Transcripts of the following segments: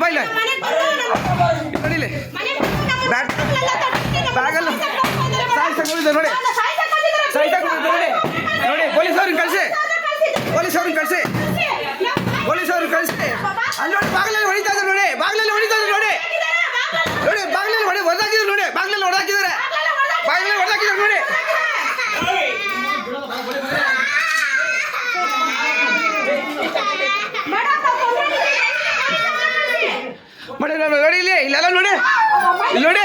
ಬಾಯಿಲೆ ನೋಡಿಲಿ ಬ್ಯಾಗಲ್ಲ ಸಾಯಿಸ್ತಾ ನೋಡಿ ನೋಡಿ ನೋಡಿ ಪೊಲೀಸವ್ರನ್ನ ಕಳಿಸಿ ಪೊಲೀಸವ್ರನ್ನ ಕಳಿಸಿ ಪೊಲೀಸವ್ರನ್ನ ಕಳಿಸಿ ಅಲ್ಲಿ ನೋಡಿ ಬಾಗಿಲಲ್ಲಿ ಹೊಡಿತಾ ಇದ್ದಾರೆ ನೋಡಿ ಬಾಗಿಲಲ್ಲಿ ಹೊಡಿತಾ ಇದ್ದಾರೆ ನೋಡಿ ನೋಡಿ ಬಾಗಿಲಲ್ಲಿ ಹೊಡೆದಾಕಿದ್ರು ನೋಡಿ ಬಾಗಿಲಲ್ಲಿ ಹೊಡೆದಾಕಿದ್ದಾರೆ ಬಾಗಿಲಲ್ಲಿ ಹೊಡೆದಾಕಿದ್ದಾರೆ ನೋಡಿ ಮಾಡಿ ನೋಡಿ ಇಲ್ಲಿ ಇಲ್ಲೆಲ್ಲ ನೋಡಿ ಇಲ್ಲಿ ನೋಡಿ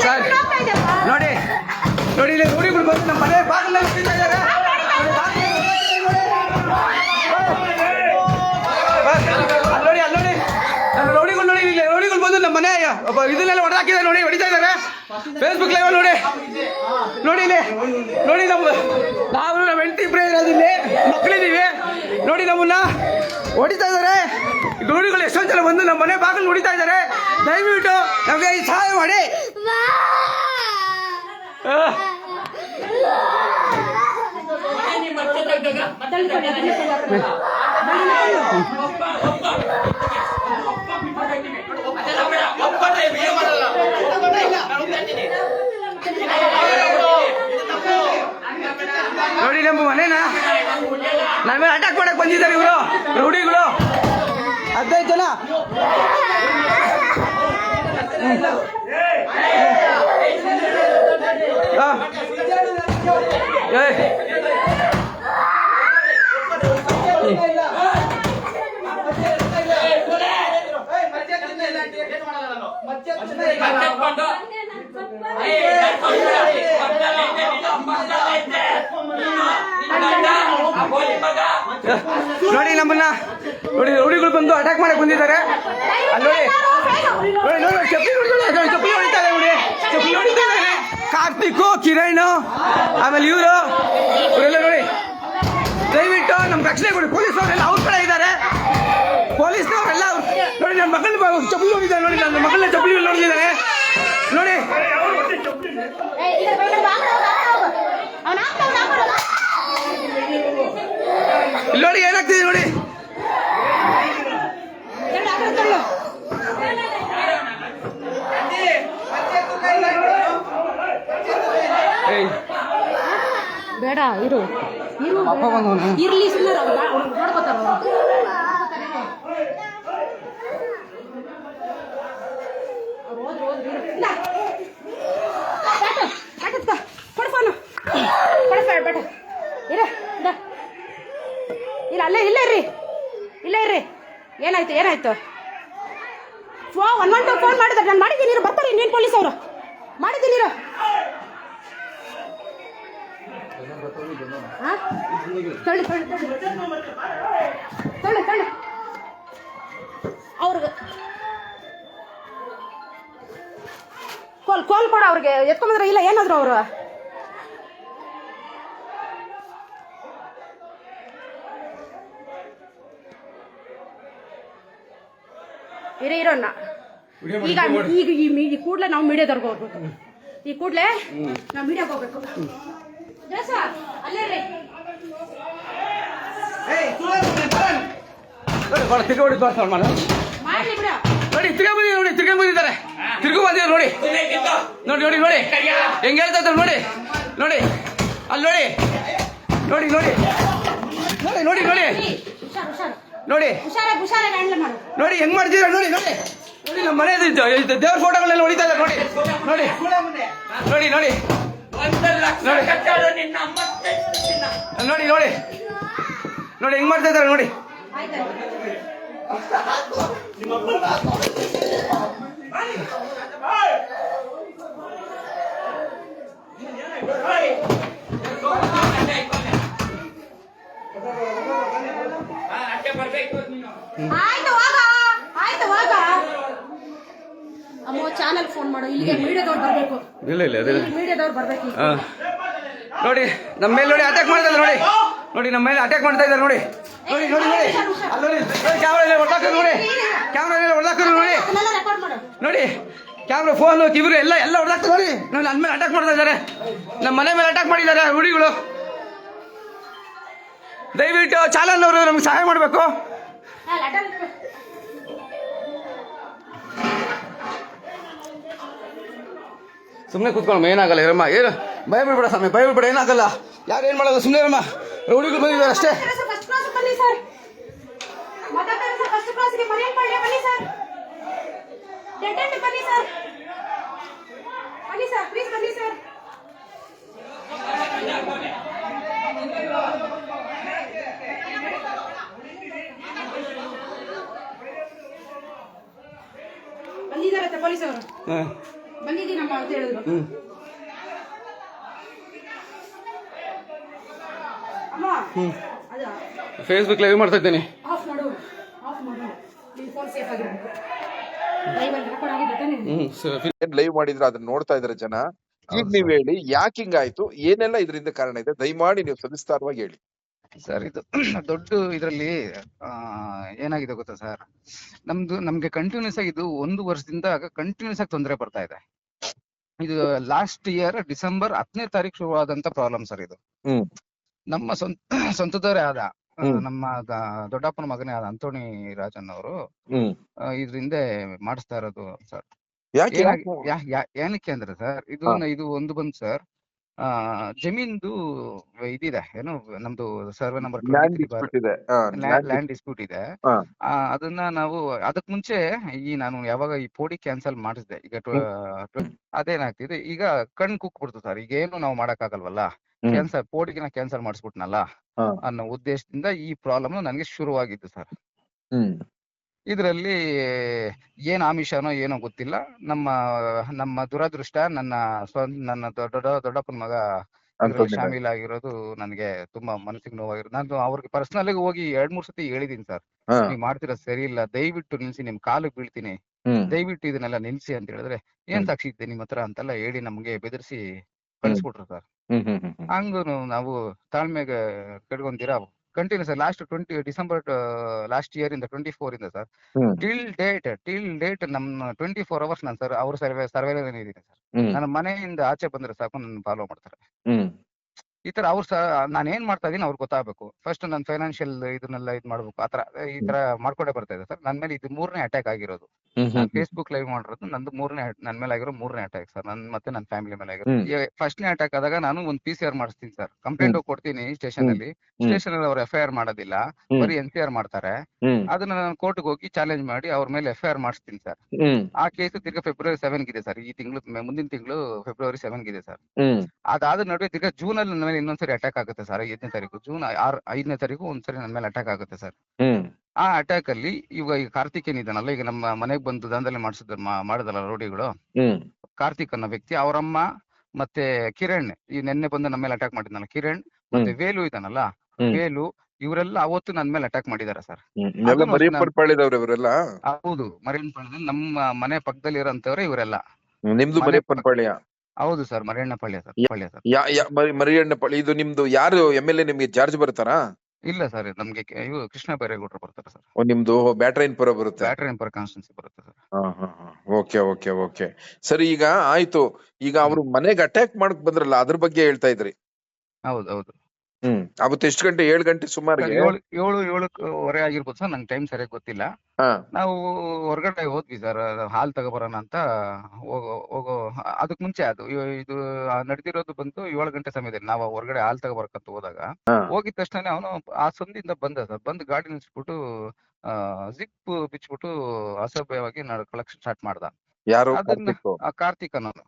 ಸರ್ ನೋಡಿ ನೋಡಿ ಇಲ್ಲಿ ರೂಢಿಗಳು ಬಂದು ನಮ್ಮ ಮನೆ ಬಾಗಿಲಲ್ಲಿ ಹೊಡಿತಾ ಇದ್ದಾರೆ ಅಲ್ಲೋಡಿ ಅಲ್ಲೋಡಿ ರೌಡಿಗಳು ನೋಡಿ ಇಲ್ಲಿ ರೌಡಿಗಳು ಬಂದು ನಮ್ಮ ಮನೆ ಇದನ್ನೆಲ್ಲ ಹೊಡೆದಾಕಿದ್ದಾರೆ ನೋಡಿ ಹೊಡಿತಾ ಇದ್ದಾರೆ ಫೇಸ್ಬುಕ್ ಲೈವ್ ನೋಡಿ ನೋಡಿ ಇಲ್ಲಿ ನೋಡಿ ನಾವು ನಮ್ಮ ಹೆಂಡತಿ ಇಬ್ಬರೇ ಇರೋದಿಲ್ಲಿ ಮಕ್ಕಳಿದ್ದೀವಿ ನೋಡಿ ನಮ್ಮನ್ನ ಹೊಡಿತಾ ಇದ್ದಾರೆ ರೌಡಿಗಳು ಎಷ್ಟೊಂದು ಜನ ಬಂದು ನಮ್ಮ ಮನೆ ಬಾಗಿಲು ಹೊಡಿತಾ ಇದ್ದಾರೆ ದಯವಿಟ್ಟು ನಮಗೆ ಈ ಸಹಾಯ ಮಾಡಿ ನೋಡಿ ನಮ್ಮ ಮನೇನ ನಾವೇ ಅಟ್ಯಾಕ್ ಮಾಡಕ್ ಬಂದಿದ್ದಾರೆ ಇವರು ರೌಡಿಗಳು 15 ಜನ ನೋಡಿ ನಮ್ಮನ್ನ ನೋಡಿ ರೌಡಿಗಳು ಬಂದು ಅಟ್ಯಾಕ್ ಮಾಡಕ್ ಬಂದಿದ್ದಾರೆ ಅಲ್ಲಿ ನೋಡಿ ನೋಡಿ ಚಪ್ಪಲಿ ಹೊಡಿತಾ ಇದ್ದಾರೆ ನೋಡಿ ಚಪ್ಪಲಿ ಹೊಡಿತಾ ಇದ್ದಾರೆ ಕಾರ್ತಿಕ್ ಕಿರಣ್ ಆಮೇಲೆ ಇವರು ಇವರೆಲ್ಲ ನೋಡಿ ದಯವಿಟ್ಟು ನಮ್ಗೆ ರಕ್ಷಣೆ ಕೊಡಿ ಪೊಲೀಸ್ನವರೆಲ್ಲ ಅವ್ರ ಕಡೆ ಇದ್ದಾರೆ ಪೊಲೀಸ್ನವರೆಲ್ಲ ನೋಡಿ ನನ್ನ ಮಕ್ಕಳನ್ನ ಚಪ್ಪಲಿ ಹೊಡಿದ್ದಾರೆ ನೋಡಿ ನನ್ನ ಮಕ್ಕಳನ್ನ ಚಪ್ಪಲಿ ನೋಡಿದ್ದಾರೆ ನೋಡಿ ಇಲ್ಲಿ ನೋಡಿ ಏನಾಗ್ತಿದೆ ನೋಡಿ ಬೇಡ ಇರು ಇರ್ಲಿ ನೋಡ್ಕೋತಾರ ಇಲ್ಲ ಅಲ್ಲೇ ಇಲ್ಲ ಇರ್ರಿ ಏನಾಯ್ತು 112 ಫೋನ್ ಮಾಡಿದ್ರೆ ನಾನು ಮಾಡಿದ್ದೀನಿ ಬರ್ತಾರೆ ಇನ್ನೇನು ಪೊಲೀಸ್ ಅವರು ಮಾಡಿದ್ದೀನಿ ತಳ್ಳಿ ಅವ್ರಿಗೆ ಕೋಲ್ ಕೊಡ ಅವ್ರಿಗೆ ಎತ್ಕೊಂಬಂದ್ರೆ ಇಲ್ಲ ಏನಾದ್ರು ಅವರು ಇರೋಣ ಈಗ ಈ ಕೂಡಲೇ ನಾವು ಮೀಡಿಯಾದವ್ರಿಗೆ ಹೋಗ್ಬೇಕು ಈ ಕೂಡಲೇ ನಾವು ಮೀಡಿಯಾಗೆ ಹೋಗ್ಬೇಕು ಅಲ್ಲೇ ರೀ ನೋಡಿ ತಿರ್ಗಾ ಬಂದಿದ್ದಾರೆ ತಿರ್ಗು ಬಂದಿದ್ದಾರೆ ನೋಡಿ ನೋಡಿ ನೋಡಿ ನೋಡಿ ಹೆಂಗೆ ಹೇಳ್ತಾ ಇದ್ದಾರೆ ನೋಡಿ ನೋಡಿ ಅಲ್ಲಿ ನೋಡಿ ನೋಡಿ ನೋಡಿ ನೋಡಿ ನೋಡಿ ನೋಡಿ ನೋಡಿ ಹೆಂಗ್ ಮಾಡ್ತಿದ್ದಾರೆ ನೋಡಿ ನೋಡಿ ನೋಡಿ ನಮ್ಮ ಮನೆ ದೇವ್ರ ಫೋಟೋಗಳೆಲ್ಲ ಹೊಡಿತಾ ಇದ್ದಾರೆ ನೋಡಿ ನೋಡಿ ನೋಡಿ ನೋಡಿ ನೋಡಿ ನೋಡಿ ನೋಡಿ ಹೆಂಗ್ ಮಾಡ್ತಾ ಇದ್ದಾರೆ ನೋಡಿ ಅಮ್ಮ ಚಾನಲ್ ಫೋನ್ ಮಾಡು ಇಲ್ಲಿಗೆ ಮೀಡಿಯಾದವ್ರು ಬರಬೇಕು ಮೀಡಿಯಾದವ್ರು ಬರಬೇಕು ನೋಡಿ ನಮ್ಮ ಮೇಲೆ ನೋಡಿ ಅಟ್ಯಾಕ್ ಮಾಡ್ತಾ ಇದ್ದಾರೆ ನೋಡಿ ನೋಡಿ ನಮ್ಮ ಮೇಲೆ ಅಟ್ಯಾಕ್ ಮಾಡ್ತಾ ಇದ್ದಾರೆ ನೋಡಿ ನೋಡಿ ನೋಡಿ ನೋಡಿ ಅಲ್ಲಿ ನೋಡಿ ಕ್ಯಾಮ್ರಾ ಹೊಡೆದಾಕ ನೋಡಿ ಕ್ಯಾಮ್ರಾ ಹೊಡೆದಾಕ ನೋಡಿ ನೋಡಿ ಕ್ಯಾಮ್ರಾ ಫೋನು ಕಿವಿರು ಎಲ್ಲ ಹೊಡೆದಾಕ್ತಾರೆ ನೋಡಿ ನೋಡಿ ನನ್ನ ಮೇಲೆ ಅಟ್ಯಾಕ್ ಮಾಡ್ತಾ ಇದ್ದಾರೆ ನಮ್ಮ ಮನೆ ಮೇಲೆ ಅಟ್ಯಾಕ್ ಮಾಡಿದ್ದಾರೆ ಹುಡುಗಿಗಳು ದಯವಿಟ್ಟು ಚಾಲನ್ ಅವರು ನಮ್ಗೆ ಸಹಾಯ ಮಾಡಬೇಕು. ಸುಮ್ಮನೆ ಕೂತ್ಕೊಳ್ಳಮ್ಮ, ಏನಾಗಲ್ಲ ಇರಮ್ಮ, ಏನು ಭಯ ಬಿಡ್ಬೇಡ ಸ್ವಾಮಿ, ಭಯ ಬಿಡ್ಬೇಡ, ಏನಾಗಲ್ಲ. ಯಾರು ಏನು ಮಾಡೋದು, ಸುಮ್ಮನೆ ಇರಮ್ಮ. ರೌಡಿಗಳು ಬಂದಿದ್ದಾರೆ ಅಷ್ಟೇ. ಬನ್ನಿ ಸರ್, ಫಸ್ಟ್ ಕ್ಲಾಸ್ಗೆ ಬನ್ನಿ ಸರ್, ಬನ್ನಿ ಸರ್, ಬನ್ನಿ ಸರ್, ಪ್ಲೀಸ್ ಬನ್ನಿ ಸರ್. ಬಂದಿದ್ದಾರತ್ತೆ ಪೊಲೀಸ್ ಅವರು, ಬಂದಿದ್ದೀನಮ್ಮ ಅಂತ ಹೇಳಿದ್ರು. ಅಮ್ಮ ಅದ ಫೇಸ್ಬುಕ್ ಲೈವ್ ಮಾಡ್ತಾ ಇದ್ದೀನಿ. ಆಫ್ ಮಾಡು, ನಿನ್ ಫೋನ್ ಸೇಫ್ ಆಗಿರ್ಬೇಕು. ಲೈವ್ ಅಲ್ಲಿ ರೆಕಾರ್ಡ್ ಆಗಿದೆ ತಾನೇ? ಏನ್ ಲೈವ್ ಮಾಡಿದ್ರೆ ಅದನ್ನ ನೋಡ್ತಾ ಇದಾರೆ ಜನ. ಈಗ ನೀವ್ ಹೇಳಿ ಯಾಕೆ ಹಿಂಗಾಯ್ತು, ಏನೆಲ್ಲ ಇದರಿಂದ ಕಾರಣ ಇದೆ, ದಯಮಾಡಿ ನೀವು ಸವಿಸ್ತಾರವಾಗಿ ಹೇಳಿ ಸರ್. ಇದು ದೊಡ್ಡ ಇದರಲ್ಲಿ ಏನಾಗಿದೆ ಗೊತ್ತಾ ಸರ್, ನಮ್ಗೆ ಕಂಟಿನ್ಯೂಸ್ ಆಗಿ ಇದು 1 ವರ್ಷದಿಂದ ಕಂಟಿನ್ಯೂಸ್ ಆಗಿ ತೊಂದರೆ ಬರ್ತಾ ಇದೆ. ಇದು ಲಾಸ್ಟ್ ಇಯರ್ ಡಿಸೆಂಬರ್ 10ನೇ ತಾರೀಕು ಶುರುವಾದಂತ ಪ್ರಾಬ್ಲಮ್ ಸರ್ ಇದು. ನಮ್ಮ ಸ್ವಂತದವರೇ ಆದ ನಮ್ಮ ದೊಡ್ಡಪ್ಪನ ಮಗನೇ ಆದ ಅಂತೋಣಿ ರಾಜನ್ ಅವರು ಇದ್ರಿಂದ ಮಾಡಿಸ್ತಾ ಇರೋದು ಸರ್. ಏನಕ್ಕೆ ಅಂದ್ರೆ ಸರ್, ಇದು ಒಂದು ಬಂದು ಸರ್, ಜಮೀನ್ದು ಇದಿದೆ, ಏನು ನಮ್ದು ಸರ್ವೆ ನಂಬರ್ ಲ್ಯಾಂಡ್ ಡಿಸ್ಪ್ಯೂಟ್ ಇದೆ. ಅದನ್ನ ನಾವು ಅದಕ್ ಮುಂಚೆ ನಾನು ಯಾವಾಗ ಈ ಪೋಡಿ ಕ್ಯಾನ್ಸಲ್ ಮಾಡಿಸಿದೆ, ಈಗ ಅದೇನಾಗ್ತಿದೆ, ಈಗ ಕಣ್ ಕುಕ್ಬಿಡ್ತು ಸರ್. ಈಗ ಏನು ನಾವು ಮಾಡಕ್ ಆಗಲ್ವಲ್ಲ, ಪೋಡಿಗಿನ ಕ್ಯಾನ್ಸಲ್ ಮಾಡಿಸ್ಬಿಟ್ನಲ್ಲ ಅನ್ನೋ ಉದ್ದೇಶದಿಂದ ಈ ಪ್ರಾಬ್ಲಮ್ ನನಗೆ ಶುರುವಾಗಿತ್ತು ಸರ್. ಇದರಲ್ಲಿ ಏನ್ ಆಮಿಷನೋ ಏನೋ ಗೊತ್ತಿಲ್ಲ. ನಮ್ಮ ದುರದೃಷ್ಟ, ನನ್ನ ದೊಡ್ಡಪ್ಪನ ಮಗ ಶಾಮೀಲಾಗಿರೋದು ನನಗೆ ತುಂಬಾ ಮನಸ್ಸಿಗೆ ನೋವಾಗಿರೋದು. ನಾನು ಅವ್ರಿಗೆ ಪರ್ಸನಲ್ ಆಗಿ ಹೋಗಿ 2-3 ಸತಿ ಹೇಳಿದೀನಿ ಸರ್, ನೀವ್ ಮಾಡ್ತಿರೋದು ಸರಿ ಇಲ್ಲ, ದಯವಿಟ್ಟು ನಿಲ್ಸಿ, ನಿಮ್ ಕಾಲಿಗೆ ಬೀಳ್ತೀನಿ, ದಯವಿಟ್ಟು ಇದನ್ನೆಲ್ಲ ನಿಲ್ಸಿ ಅಂತ ಹೇಳಿದ್ರೆ, ಏನ್ ಸಾಕ್ಷಿ ಇದೆ ನಿಮ್ಮ ಹತ್ರ ಅಂತೆಲ್ಲ ಹೇಳಿ ನಮ್ಗೆ ಬೆದರಿಸಿ ಕಳಿಸ್ಬಿಟ್ರು ಸರ್. ಹಂಗ ನಾವು ತಾಳ್ಮೆಗೆ ಕೆಡ್ಕೊಂತೀರಾ continues last December last year ಇಂದ 24 ಇಂದ ಸರ್ ಟಿಲ್ ಡೇಟ್ ನಮ್ಮ 24 ಅವರ್ಸ್ ನಾನು ಸರ್ ಅವ್ರ ಸರ್ವೇಲೇ ಇದೀನಿ ಸರ್. ನನ್ನ ಮನೆಯಿಂದ ಆಚೆ ಬಂದ್ರೆ ಸಾಕು ನನ್ನ ಫಾಲೋ ಮಾಡ್ತಾರೆ. ಈ ತರ ಅವ್ರು ನಾನು ಏನ್ ಮಾಡ್ತಾ ಇದೀನಿ ಅವ್ರಿಗೆ ಗೊತ್ತಾಗಬೇಕು. ಫಸ್ಟ್ ನನ್ನ ಫೈನಾನ್ಷಿಯಲ್ ಇದನ್ನೆಲ್ಲ ಮಾಡ್ಬೇಕು, ಆತರ ಈ ತರ ಮಾಡ್ಕೊಂಡೇ ಬರ್ತಾ ಇದೆ ಸರ್. ನನ್ನ ಮೇಲೆ ಇದು 3ನೇ ಅಟ್ಯಾಕ್ ಆಗಿರೋದು. ಫೇಸ್ಬುಕ್ ಲೈವ್ ಮಾಡಿರೋದು ನಂದು ನನ್ನ ಮೇಲೆ ಆಗಿರೋ 3ನೇ ಅಟ್ಯಾಕ್ ಸರ್. ಮತ್ತೆ ನನ್ನ ಫ್ಯಾಮಿಲಿ ಮೇಲೆ ಆಗಿರೋ ಫಸ್ಟ್ನೇ ಅಟ್ಯಾಕ್ ಆದಾಗ ನಾನು ಒಂದು PCR ಮಾಡಿಸ್ತೀನಿ ಸರ್. ಕಂಪ್ಲೇಂಟ್ ಕೊಡ್ತೀನಿ ಸ್ಟೇಷನ್ ಅಲ್ಲಿ ಅವ್ರು FIR ಮಾಡೋದಿಲ್ಲ, ಬರೀ NCR ಮಾಡ್ತಾರೆ. ಅದನ್ನ ನಾನು ಕೋರ್ಟ್ಗೆ ಹೋಗಿ ಚಾಲೆಂಜ್ ಮಾಡಿ ಅವ್ರ ಮೇಲೆ FIR ಮಾಡಿಸ್ತೀನಿ ಸರ್. ಆ ಕೇಸ್ ತಿರ್ಗಾ ಫೆಬ್ರವರಿ 7 ಇದೆ ಸರ್. ಈ ತಿಂಗಳು ಮುಂದಿನ ತಿಂಗಳು ಫೆಬ್ರವರಿ 7 ಇದೆ ಸರ್. ಅದಾದ ನಡುವೆ ತಿರ್ಗಾ ಜೂನ್ ಅಲ್ಲಿ ನನ್ನ ಮೇಲೆ ಇನ್ನೊಂದ್ಸರಿ ಅಟ್ಯಾಕ್ ಆಗುತ್ತೆ ಸರ್. 5ನೇ ತಾರೀಕು ಜೂನ್ 5ನೇ ತಾರೀಕು ಒಂದ್ಸರಿ ನನ್ನ ಮೇಲೆ ಅಟ್ಯಾಕ್ ಆಗುತ್ತೆ ಸರ್. ಆ ಅಟ್ಯಾಕ್ ಅಲ್ಲಿ ಇವಾಗ ಈ ಕಾರ್ತಿಕ್ ಏನಿದಾನಲ್ಲ, ಈಗ ನಮ್ಮ ಮನೆಗೆ ಬಂದು ದಂಧಲೆ ಮಾಡಿದಲ್ಲ ರೌಡಿಗಳು, ಕಾರ್ತಿಕ್ ಅನ್ನೋ ವ್ಯಕ್ತಿ, ಅವರಮ್ಮ ಮತ್ತೆ ಕಿರಣ್, ಈ ನೆನ್ನೆ ಬಂದು ನಮ್ಮ ಮೇಲೆ ಅಟ್ಯಾಕ್ ಮಾಡಿದ್ನಲ್ಲ ಕಿರಣ್, ಮತ್ತೆ ವೇಲು ಇದಾನಲ್ಲ ವೇಲು, ಇವರೆಲ್ಲ ಅವತ್ತು ನನ್ನ ಮೇಲೆ ಅಟ್ಯಾಕ್ ಮಾಡಿದಾರೆ ಸರ್. ಹೌದು, ಮರಿಯಣ್ಣಪಾಳ್ಯದಲ್ಲಿ ನಮ್ಮ ಮನೆ ಪಕ್ಕದಲ್ಲಿ ಇರೋಂತವ್ರೆ ಇವರೆಲ್ಲ. ನಿಮ್ದು ಮರಿಯಪ್ಪನಪಾಳ್ಯ? ಹೌದು ಸರ್, ಮರಿಯಣ್ಣಪಾಳ್ಯ ಸರ್. ಮರಿಯಣ್ಣಪಾಳ್ಯ ಇದು ನಿಮ್ದು ಯಾರು MLA ನಿಮ್ಗೆ ಜಾರ್ಜ್ ಬರ್ತಾರಾ? ಇಲ್ಲ ಸರ್, ನಮ್ಗೆ ಇವು ಕೃಷ್ಣ ಬೈರೇಗೌಡರು ಬರ್ತಾರೆ ಸರ್. ನಿಮ್ದು ಬ್ಯಾಟರಾಯನಪುರ ಬರುತ್ತೆ? ಬ್ಯಾಟರಾಯನಪುರ ಕಾನ್ಸ್ಟಿಟ್ಯೂನ್ಸಿ ಬರುತ್ತೆ ಸರ್. ಓಕೆ ಸರಿ. ಈಗ ಆಯ್ತು, ಈಗ ಅವ್ರು ಮನೆಗೆ ಅಟ್ಯಾಕ್ ಮಾಡಕ್ ಬಂದ್ರಲ್ಲ, ಅದ್ರ ಬಗ್ಗೆ ಹೇಳ್ತಾ ಇದ್ರಿ? ಹೌದು. ಅವತ್ತು ಎಷ್ಟು ಗಂಟೆ? 7 ಗಂಟೆ ಸುಮಾರಿಗೆ? 7:30 ಆಗಿರ್ಬೋದು ಸರ್, ನಂಗೆ ಟೈಮ್ ಸರಿಯಾಗಿ ಗೊತ್ತಿಲ್ಲ. ನಾವು ಹೊರಗಡೆ ಹೋದ್ವಿ ಸರ್, ಹಾಲ್ ತಗೋಬರೋಣ ಅಂತ. ಹೋಗೋ ಅದಕ್ ಮುಂಚೆ ಇದು ನಡೆದಿರೋದು ಬಂದು 7 ಗಂಟೆ ಸಮಯದಲ್ಲಿ ನಾವು ಹೊರಗಡೆ ಹಾಲ್ ತಗೋಬರಕಂತ ಹೋದಾಗ, ಹೋಗಿದ ತಕ್ಷಣ ಅವನು ಆ ಸಂದಿಯಿಂದ ಬಂದ ಸರ್. ಬಂದು ಗಾಡಿ ನಿಲ್ಸ್ಬಿಟ್ಟು ಜಿಪ್ ಬಿಚ್ಬಿಟ್ಟು ಅಸಭ್ಯವಾಗಿ ನಡ್ಕೊಳಕ್ ಸ್ಟಾರ್ಟ್ ಮಾಡ್ದ. ಯಾರು? ಕಾರ್ತಿಕ್ ಅನ್ನೋನು.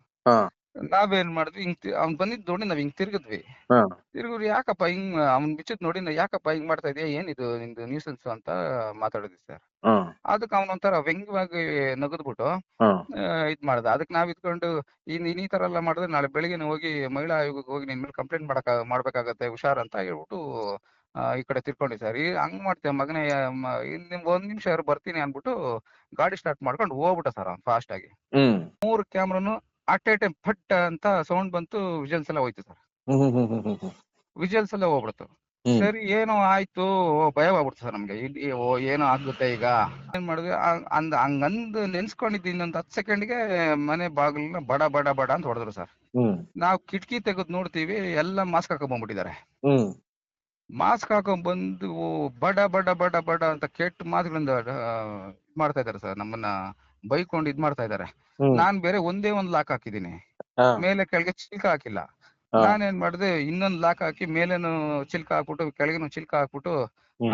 ನಾವೇನ್ ಮಾಡಿದ್ವಿ, ಅವ್ನ್ ಬಂದಿದ್ ನೋಡಿ ನಾವ್ ಹಿಂಗ್ ತಿರ್ಗಿದ್ವಿ. ಯಾಕಪ್ಪ ಹಿಂಗ್ ಅವ್ನ್ ಬಿಚ್ಚಿದ್ ನೋಡಿ ಯಾಕಪ್ಪ ಹಿಂಗ್ ಮಾಡ್ತಾ ಇದೀಯ, ಏನಿದು ನಿಂದು ನ್ಯೂಸೆನ್ಸ್ ಅಂತ ಮಾತಾಡಿದ್ವಿ ಸರ್. ಅದಕ್ಕೆ ಅವನೊಂಥರ ವ್ಯಂಗ್ಯವಾಗಿ ನಗದ್ಬಿಟ್ಟು ಇದ್ ಮಾಡ್ದ. ಅದಕ್ಕೆ ನಾವ್ ಇದ್ಕೊಂಡು ಈ ತರ ಎಲ್ಲ ಮಾಡಿದ್ರೆ ನಾಳೆ ಬೆಳಿಗ್ಗೆ ಹೋಗಿ ಮಹಿಳಾ ಆಯೋಗಕ್ಕೆ ಹೋಗಿ ನಿನ್ ಮೇಲೆ ಕಂಪ್ಲೇಂಟ್ ಮಾಡ್ಬೇಕಾಗತ್ತೆ, ಹುಷಾರ್ ಅಂತ ಹೇಳ್ಬಿಟ್ಟು ಈ ಕಡೆ ತಿರ್ಕೊಂಡಿ ಸರ್. ಹಂಗ್ ಮಾಡ್ತೇವೆ ಮಗನೇ, 1 ನಿಮಿಷ ಬರ್ತೀನಿ ಅನ್ಬಿಟ್ಟು ಗಾಡಿ ಸ್ಟಾರ್ಟ್ ಮಾಡ್ಕೊಂಡು ಹೋಗ್ಬಿಟ್ಟ ಸರ್ ಅವ್ನು ಫಾಸ್ಟ್ ಆಗಿ. 3 ಕ್ಯಾಮ್ರಾನು ಅಟ್ ಎ ಟೈಮ್ ಫಟ್ ಅಂತ ಸೌಂಡ್ ಬಂತು, ವಿಜುವಲ್ಸ್ ಎಲ್ಲ ಹೋಯ್ತು ಸರ್. ವಿಜುವಲ್ಸ್ ಎಲ್ಲ ಹೋಗ್ಬಿಡ್ತು. ಸರಿ, ಏನೋ ಆಯ್ತು, ಭಯ ಆಗ್ಬಿಡ್ತು ಸರ್ ನಮ್ಗೆ. ಏನೋ ಆಗುತ್ತೆ ಈಗ. ಏನ್ ಮಾಡಿದ್ವಿ, ಹಂಗಂದು ನೆನ್ಸ್ಕೊಂಡಿದ್ದು ಇನ್ನೊಂದು 10 ಸೆಕೆಂಡ್ಗೆ ಮನೆ ಬಾಗಿಲನ್ನ ಬಡ ಬಡ ಬಡ ಅಂತ ಹೊಡೆದ್ರು ಸರ್. ನಾವು ಕಿಟಕಿ ತೆಗೆದು ನೋಡ್ತೀವಿ, ಎಲ್ಲ ಮಾಸ್ಕ್ ಹಾಕೊಂಡ್ ಬಂದ್ಬಿಟ್ಟಿದ್ದಾರೆ. ಮಾಸ್ಕ್ ಹಾಕೊಂಡ್ ಬಂದು ಬಡ ಬಡ ಬಡ ಬಡ ಅಂತ ಕೆಟ್ಟ ಮಾತುಗಳಿಂದ ಮಾಡ್ತಾ ಇದಾರೆ ಸರ್, ನಮ್ಮನ್ನ ಬೈಕೊಂಡು ಇದ್ ಮಾಡ್ತಾ ಇದಾರೆ. ನಾನ್ ಬೇರೆ ಒಂದೇ ಒಂದ್ ಲಾಕ್ ಹಾಕಿದೀನಿ, ಮೇಲೆ ಕೆಳಗೆ ಚಿಲ್ಕ ಹಾಕಿಲ್ಲ. ನಾನೇನ್ ಮಾಡಿದೆ, ಇನ್ನೊಂದ್ ಲಾಕ್ ಹಾಕಿ ಮೇಲೇನು ಚಿಲ್ಕ ಹಾಕ್ಬಿಟ್ಟು ಕೆಳಗೇನು ಚಿಲ್ಕ ಹಾಕ್ಬಿಟ್ಟು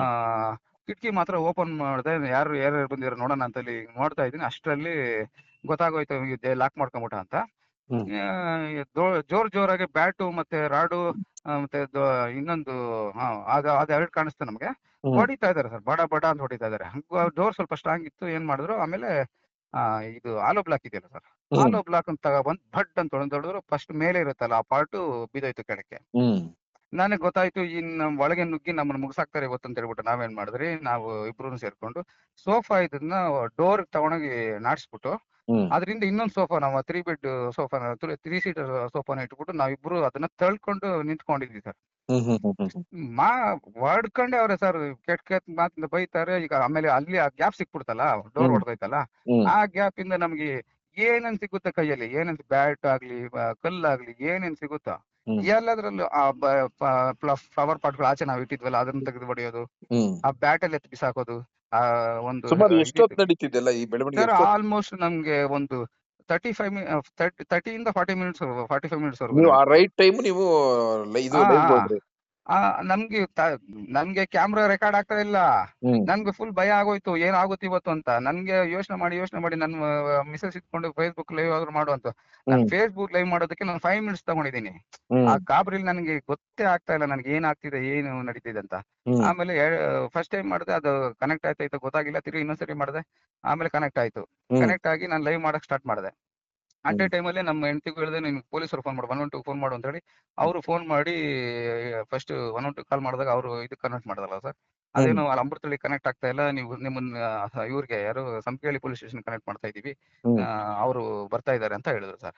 ಆ ಕಿಟಕಿ ಮಾತ್ರ ಓಪನ್ ಮಾಡಿದೆ. ಯಾರು ಯಾರ್ಯಾರು ಬಂದಿರೋ ನೋಡೋಣ ಅಂತ ಹೇಳಿ ನೋಡ್ತಾ ಇದೀನಿ. ಅಷ್ಟರಲ್ಲಿ ಗೊತ್ತಾಗೋಯ್ತು ಲಾಕ್ ಮಾಡ್ಕೊಂಬಿಟ್ಟ ಅಂತ. ಜೋರಾಗಿ ಬ್ಯಾಟು ಮತ್ತೆ ರಾಡು ಮತ್ತೆ ಇನ್ನೊಂದು ಅದು ಎರಡು ಕಾಣಿಸ್ತು ನಮ್ಗೆ. ಹೊಡಿತಾ ಇದಾರೆ ಸರ್, ಬಡ ಬಡ ಅಂತ ಹೊಡಿತಾ ಇದಾರೆ. ಡೋರ್ ಸ್ವಲ್ಪ ಸ್ಟ್ರಾಂಗ್ ಇತ್ತು, ಏನ್ ಮಾಡಿದ್ರು ಆಮೇಲೆ ಇದು ಆಲೋ ಬ್ಲಾಕ್ ಇದೆಯಲ್ಲ ಸರ್, ಆಲೋ ಬ್ಲಾಕ್ ಅಂತ ತಗೊಬಂದ್ ಭಟ್ ಅಂತ ಹೊಡೆದ್ರು. ಫಸ್ಟ್ ಮೇಲೆ ಇರುತ್ತಲ್ಲ ಆ ಪಾರ್ಟ್ ಬಿದ್ದೋಯ್ತು ಕೆಳಕ್ಕೆ. ನನಗೆ ಗೊತ್ತಾಯ್ತು ಇನ್ನು ಒಳಗೆ ನುಗ್ಗಿ ನಮ್ಮನ್ನ ಮುಗಿಸಾಕ್ತಾರೆ ಇವತ್ತು ಅಂತ ಹೇಳ್ಬಿಟ್ಟು ನಾವೇನ್ ಮಾಡಿದ್ರಿ, ನಾವು ಇಬ್ರು ಸೇರ್ಕೊಂಡು ಸೋಫಾ ಇದನ್ನ ಡೋರ್ ತಗೊಂಡೋಗಿ ನಾಡ್ಸ್ಬಿಟ್ಟು ಅದರಿಂದ ಇನ್ನೊಂದು ಸೋಫಾ, ನಾವು 3 ಬೆಡ್ ಸೋಫಾ 3 ಸೀಟರ್ ಸೋಫಾನ ಇಟ್ಬಿಟ್ಟು ನಾವಿಬ್ರು ಅದನ್ನ ತಳ್ಕೊಂಡು ನಿಂತ್ಕೊಂಡಿದ್ವಿ ಸರ್. ಹೊಡ್ಕೊಂಡೆ ಅವ್ರೆ ಸರ್, ಕೆಟ್ಟ ಮಾತಿಂದ ಬೈತಾರೆ. ಈಗ ಆಮೇಲೆ ಅಲ್ಲಿ ಆ ಗ್ಯಾಪ್ ಸಿಕ್ಬಿಡ್ತಲ್ಲ, ಡೋರ್ ಹೊಡೆದೈತಲ್ಲ, ಆ ಗ್ಯಾಪ್ ಇಂದ ನಮ್ಗೆ ಏನೇನ್ ಸಿಗುತ್ತೆ ಕೈಯಲ್ಲಿ, ಏನೇನ್ ಬ್ಯಾಟ್ ಆಗ್ಲಿ ಕಲ್ಲಾಗ್ಲಿ ಏನೇನ್ ಸಿಗುತ್ತಾ ಎಲ್ಲದ್ರಲ್ಲೂ ಆ ಫ್ಲವರ್ ಪಾಟ್ಗಳು ಆಚೆ ನಾವ್ ಇಟ್ಟಿದ್ವಲ್ಲ ಅದನ್ನ ತೆಗೆದು ಹೊಡೆಯೋದು, ಆ ಬ್ಯಾಟ್ ಅಲ್ಲಿ ಎತ್ತಿ ಬಿಸಾಕೋದು. ಆ ಒಂದು ಎಷ್ಟೊತ್ತು ನಡೀತಿದ್ದೆಲ್ಲ ಈ ಬೆಳವಣಿಗೆ? ಆಲ್ಮೋಸ್ಟ್ ನಮ್ಗೆ ಒಂದು 30 ಇಂದ 45 ಮಿನಿಟ್ಸ್ ನೀವು ಆ ರೈಟ್ ಟೈಮ್ ನೀವು ಇದು live ಹೋದ್ರಿ. ನನ್ಗೆ ಕ್ಯಾಮ್ರಾ ರೆಕಾರ್ಡ್ ಆಗ್ತಾ ಇಲ್ಲ. ನನ್ಗೆ ಫುಲ್ ಭಯ ಆಗೋಯ್ತು, ಏನಾಗುತ್ತೆ ಇವತ್ತು ಅಂತ. ನನ್ಗೆ ಯೋಚನೆ ಮಾಡಿ ನನ್ನ ಮಿಸಸ್ ಇಟ್ಕೊಂಡು ಫೇಸ್ಬುಕ್ ಲೈವ್ ಆದ್ರೂ ಮಾಡುವಂತ. ನಾನು ಫೇಸ್ಬುಕ್ ಲೈವ್ ಮಾಡೋದಕ್ಕೆ ನಾನು 5 ಮಿನಿಟ್ಸ್ ತಗೊಂಡಿದ್ದೀನಿ. ಆ ಗಾಬರಿಲಿ ನನಗೆ ಗೊತ್ತೇ ಆಗ್ತಾ ಇಲ್ಲ ನನ್ಗೆ ಏನಾಗ್ತಿದೆ, ಏನು ನಡೀತಿದೆ ಅಂತ. ಆಮೇಲೆ ಫಸ್ಟ್ ಟೈಮ್ ಮಾಡಿದೆ, ಅದು ಕನೆಕ್ಟ್ ಆಯ್ತಾಯ್ತು ಗೊತ್ತಾಗಿಲ್ಲ. ತಿರುಗಿ ಇನ್ನೊಂದ್ಸರಿ ಮಾಡಿದೆ, ಆಮೇಲೆ ಕನೆಕ್ಟ್ ಆಯ್ತು. ಕನೆಕ್ಟ್ ಆಗಿ ನಾನು ಲೈವ್ ಮಾಡಕ್ ಸ್ಟಾರ್ಟ್ ಮಾಡಿದೆ. ಅಟ್ ಎ ಟೈಮಲ್ಲಿ ನಮ್ಮ ಹೆಂಡತಿಗೂ ಹೇಳಿದೆ, ನಿನ್ ಪೊಲೀಸರು ಫೋನ್ ಮಾಡು, 112 ಫೋನ್ ಮಾಡು ಅಂತ ಹೇಳಿ. ಅವರು ಫೋನ್ ಮಾಡಿ ಫಸ್ಟ್ 112 ಕಾಲ್ ಮಾಡಿದಾಗ ಅವರು ಇದಕ್ಕೆ ಕನೆಕ್ಟ್ ಮಾಡಿದಲ್ಲ ಸರ್, ಅದೇನೋ ಅಮೃತಹಳ್ಳಿ ಕನೆಕ್ಟ್ ಆಗ್ತಾ ಇಲ್ಲ, ನೀವು ನಿಮ್ಮನ್ನ ಇವ್ರಿಗೆ ಯಾರು ಸಂಪಿಗೆಹಳ್ಳಿ ಪೊಲೀಸ್ ಸ್ಟೇಷನ್ ಕನೆಕ್ಟ್ ಮಾಡ್ತಾ ಇದೀವಿ, ಅವರು ಬರ್ತಾ ಇದಾರೆ ಅಂತ ಹೇಳಿದ್ರು ಸರ್.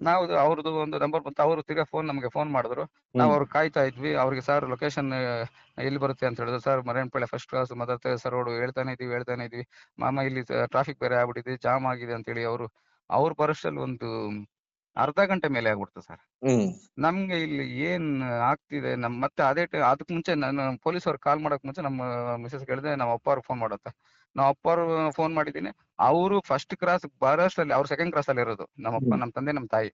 ನಾವು ಅವ್ರದ್ದು ಒಂದು ನಂಬರ್ ಬಂತು, ಅವರು ತಿರ್ಗಾ ನಮಗೆ ಫೋನ್ ಮಾಡಿದ್ರು. ನಾವು ಅವ್ರು ಕಾಯ್ತಾ ಇದ್ವಿ. ಅವ್ರಿಗೆ ಸರ್ ಲೊಕೇಶನ್ ಎಲ್ಲಿ ಬರುತ್ತೆ ಅಂತ ಹೇಳಿದ್ರು. Sir Marenapalli first class Mother Teresa road ಹೇಳ್ತಾನೆ ಇದೀವಿ ಮಾಮ, ಇಲ್ಲಿ ಟ್ರಾಫಿಕ್ ಬೇರೆ ಆಗ್ಬಿಟ್ಟಿದೆ, ಜಾಮ್ ಆಗಿದೆ ಅಂತ ಹೇಳಿ ಅವ್ರು ಬರೋಷ್ಟಲ್ಲಿ ಒಂದು ಅರ್ಧ ಗಂಟೆ ಮೇಲೆ ಆಗ್ಬಿಡ್ತು ಸರ್. ನಮ್ಗೆ ಇಲ್ಲಿ ಏನ್ ಆಗ್ತಿದೆ ಮತ್ತೆ ಅದಕ್ ಮುಂಚೆ ನಾನು ಪೊಲೀಸ್ ಅವ್ರಿಗೆ ಕಾಲ್ ಮಾಡಕ್ ಮುಂಚೆ ನಮ್ಮ ಮಿಸಸ್ ಹೇಳಿದೆ, ನಮ್ಮ ಅಪ್ಪ ಅವ್ರಿಗೆ ಫೋನ್ ಮಾಡುತ್ತ. ನಾವ್ ಅಪ್ಪ ಅವ್ರು ಫೋನ್ ಮಾಡಿದ್ದೀನಿ. ಅವರು ಫಸ್ಟ್ ಕ್ರಾಸ್ ಬರೋಷ್ಟಲ್ಲಿ, ಅವ್ರು ಸೆಕೆಂಡ್ ಕ್ರಾಸ್ ಅಲ್ಲಿ ಇರೋದು, ನಮ್ಮಪ್ಪ ನಮ್ಮ ತಂದೆ ನಮ್ಮ ತಾಯಿ.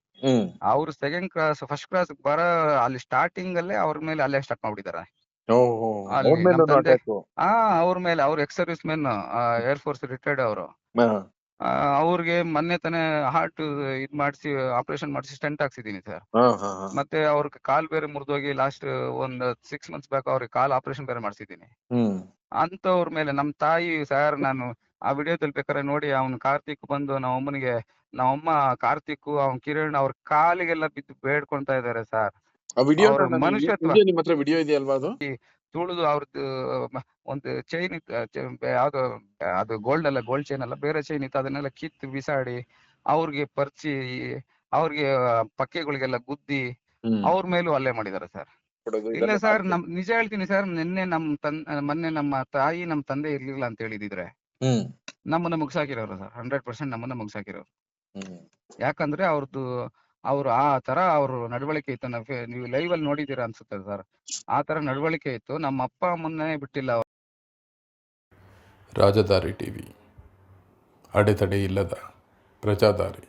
ಅವ್ರು ಸೆಕೆಂಡ್ ಕ್ರಾಸ್ ಫಸ್ಟ್ ಕ್ರಾಸ್ ಅಲ್ಲಿ ಸ್ಟಾರ್ಟಿಂಗ್ ಅಲ್ಲೇ ಅವ್ರ ಮೇಲೆ ಅಲ್ಲೇ ಸ್ಟಾರ್ಟ್ ಮಾಡ್ಬಿಟ್ಟಿದ್ದಾರೆ. ಅವ್ರ ಮೇಲೆ, ಅವ್ರು ex service men, air force retired ಅವರು. ಅವ್ರಿಗೆ ಮೊನ್ನೆ ತಾನೇ ಹಾರ್ಟ್ ಇದ್ ಮಾಡಿಸಿ ಆಪರೇಷನ್ ಮಾಡಿಸಿ ಸ್ಟೆಂಟ್ ಹಾಕ್ಸಿದೀನಿ ಸರ್. ಮತ್ತೆ ಅವ್ರಿಗೆ ಕಾಲ್ ಬೇರೆ ಮುರಿದೋಗಿ ಲಾಸ್ಟ್ ಒಂದ್ 6 months ಬ್ಯಾಕ್ ಅವ್ರಿಗೆ ಕಾಲ್ ಆಪರೇಷನ್ ಬೇರೆ ಮಾಡಿಸಿದೀನಿ. ಅಂತವ್ರ ಮೇಲೆ ನಮ್ಮ ತಾಯಿ ಸರ್, ನಾನು ಆ ವಿಡಿಯೋದಲ್ಲಿ ಬೇಕಾದ್ರೆ ನೋಡಿ, ಅವ್ನ್ ಕಾರ್ತಿಕ್ ಬಂದು ನಮ್ಮಮ್ಮ ಕಾರ್ತಿಕ್ ಅವ್ನ್ ಕಿರಣ್ ಅವ್ರ ಕಾಲಿಗೆಲ್ಲ ಬಿದ್ದು ಬೇಡ್ಕೊಂತಾ ಇದಾರೆ ಸರ್. ಮನುಷ್ಯತ್ವ ನಿಮ್ಮ ಹತ್ರ ವಿಡಿಯೋ ಇದೆಯಲ್ವಾ ಅದು? ತುಳಿದು ಅವ್ರದ್ದು ಒಂದು ಚೈನ್ ಇತ್ತು, ಯಾವ್ದೋ ಅದು ಗೋಲ್ಡ್ ಚೈನ್ ಅಲ್ಲ, ಬೇರೆ ಚೈನ್ ಇತ್ತು, ಅದನ್ನೆಲ್ಲ ಕಿತ್ತು ಬಿಸಾಡಿ ಅವ್ರಿಗೆ ಪರ್ಚಿ, ಅವ್ರಿಗೆ ಪಕ್ಕೆಗಳಿಗೆಲ್ಲ ಗುದ್ದಿ ಅವ್ರ ಮೇಲೂ ಹಲ್ಲೆ ಮಾಡಿದಾರೆ ಸರ್. ಇಲ್ಲ ಸರ್, ನಿಜ ಹೇಳ್ತೀನಿ ಸರ್, ಮೊನ್ನೆ ನಮ್ಮ ತಾಯಿ ನಮ್ಮ ತಂದೆ ಇರ್ಲಿಲ್ಲ ಅಂತ ಹೇಳಿದಿದ್ರೆ ನಮ್ಮನ್ನ ಮುಗ್ಸಾಕಿರೋರು ಸರ್. 100% ನಮ್ಮನ್ನ ಮುಗ್ಸಾಕಿರೋರು. ಯಾಕಂದ್ರೆ ಅವ್ರು ಆ ತರ ಅವ್ರ ನಡವಳಿಕೆ ಇತ್ತು. ನೀವು ಲೈವ್ ಅಲ್ಲಿ ನೋಡಿದೀರಾ ಅನ್ಸುತ್ತೆ ಸರ್, ಆ ತರ ನಡವಳಿಕೆ ಇತ್ತು. ನಮ್ಮ ಅಪ್ಪ ಅಮ್ಮನ್ನೇ ಬಿಟ್ಟಿಲ್ಲ. ರಾಜಧಾರಿ ಟಿವಿ, ಅಡೆತಡೆ ಇಲ್ಲದ ಪ್ರಜಾದಾರಿ.